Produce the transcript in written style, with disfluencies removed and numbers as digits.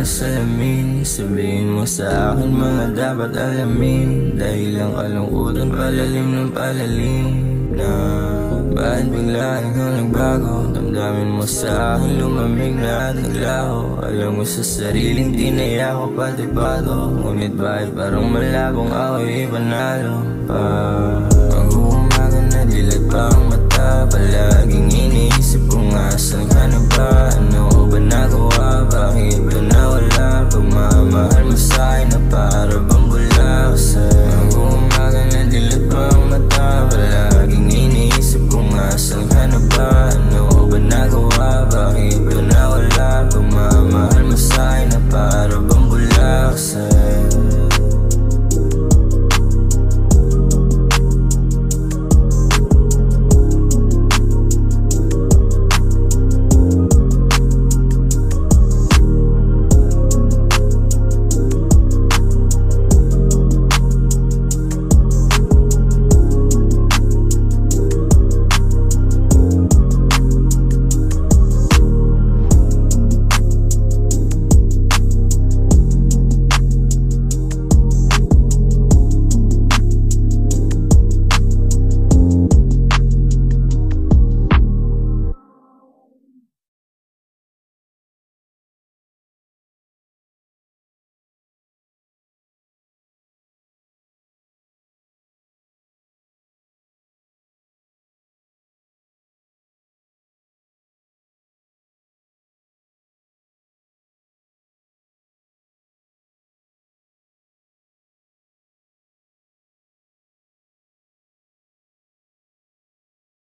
ng salamin. Sabihin mo sa akin mga dapat alamin. Dahil ang kalungkutan palalim ng palalim. Na bakit bigla ikaw nagbago? Damdamin mo sa akin lumamig na at naglaho. Alam mo sa sariling tinaya ko pati bato. Ngunit bakit parang malabong ako'y ipanalo pa?